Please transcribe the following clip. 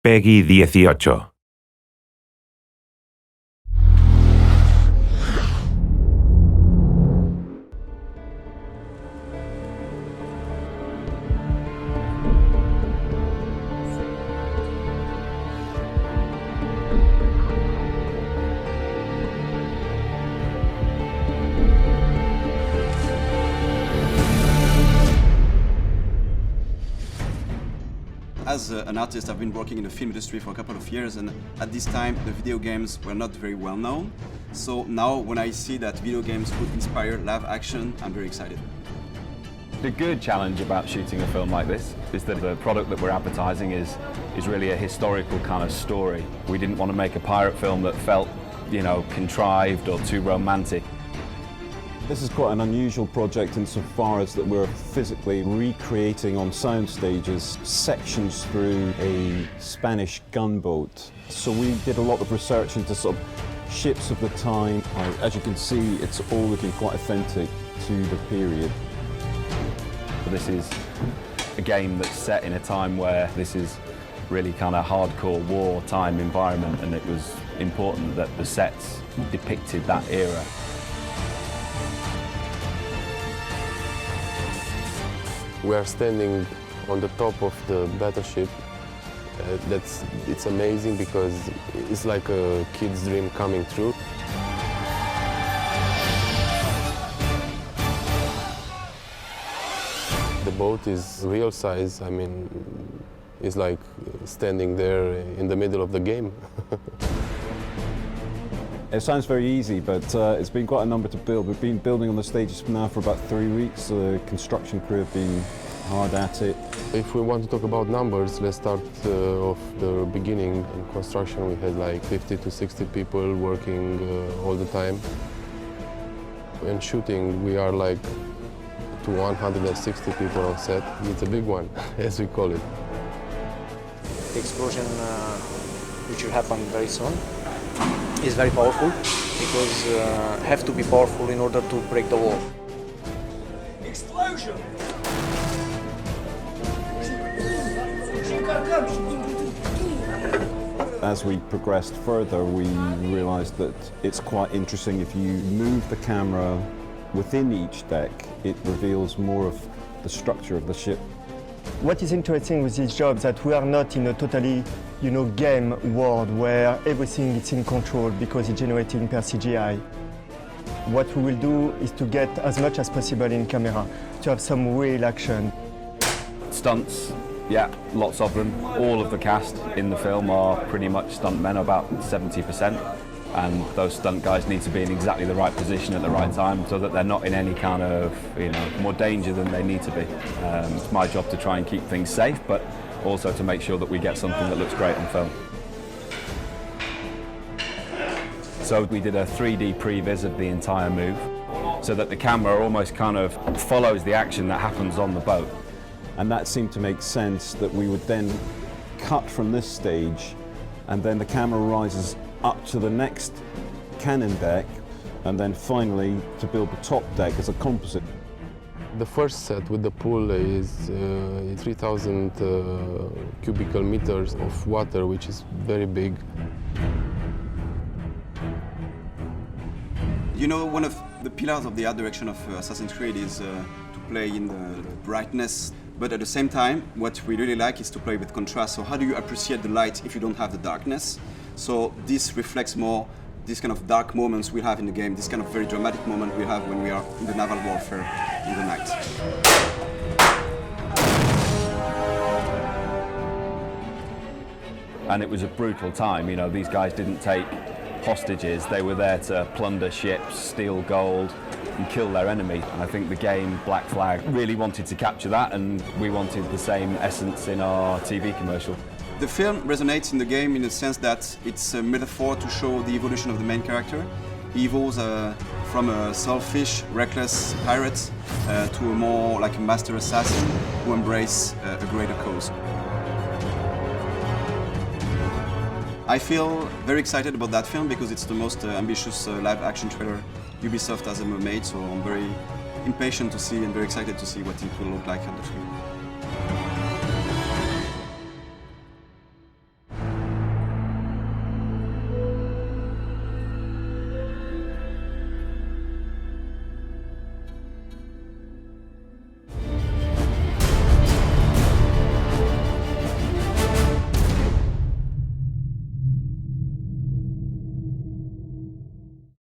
Peggy 18. As an artist, I've been working in the film industry for a couple of years, and at this time the video games were not very well known. So now when I see that video games could inspire live action, I'm very excited. The good challenge about shooting a film like this is that the product that we're advertising is really a historical kind of story. We didn't want to make a pirate film that felt, contrived or too romantic. This is quite an unusual project insofar as that we're physically recreating on sound stages sections through a Spanish gunboat. So we did a lot of research into sort of ships of the time. As you can see, it's all looking quite authentic to the period. This is a game that's set in a time where this is really kind of hardcore wartime environment, and it was important that the sets depicted that era. We are standing on the top of the battleship. It's amazing because it's like a kid's dream coming true. The boat is real size. I mean, it's like standing there in the middle of the game. It sounds very easy, but it's been quite a number to build. We've been building on the stages now for about 3 weeks. The construction crew have been hard at it. If we want to talk about numbers, let's start off the beginning. In construction, we had like 50 to 60 people working all the time. In shooting, we are like to 160 people on set. It's a big one, as we call it. The explosion, which will happen very soon, is very powerful because have to be powerful in order to break the wall. Explosion! As we progressed further, we realized that it's quite interesting if you move the camera within each deck, it reveals more of the structure of the ship. What is interesting with this job is that we are not in a totally, game world where everything is in control because it's generated per CGI. What we will do is to get as much as possible in camera, to have some real action. Stunts, yeah, lots of them. All of the cast in the film are pretty much stuntmen, about 70%. And those stunt guys need to be in exactly the right position at the right time so that they're not in any kind of, more danger than they need to be. It's my job to try and keep things safe, but also to make sure that we get something that looks great on film. So we did a 3D previs of the entire move so that the camera almost kind of follows the action that happens on the boat. And that seemed to make sense that we would then cut from this stage and then the camera rises up to the next cannon deck, and then finally to build the top deck as a composite. The first set with the pool is 3,000 cubical meters of water, which is very big. One of the pillars of the art direction of Assassin's Creed is to play in the brightness, but at the same time, what we really like is to play with contrast. So how do you appreciate the light if you don't have the darkness? So this reflects more this kind of dark moments we have in the game, this kind of very dramatic moment we have when we are in the naval warfare in the night. And it was a brutal time, these guys didn't take hostages, they were there to plunder ships, steal gold and kill their enemy. And I think the game Black Flag really wanted to capture that, and we wanted the same essence in our TV commercial. The film resonates in the game in the sense that it's a metaphor to show the evolution of the main character. He evolves from a selfish, reckless pirate to a more like a master assassin who embraces a greater cause. I feel very excited about that film because it's the most ambitious live-action trailer Ubisoft has ever made, so I'm very impatient to see and very excited to see what it will look like on the screen.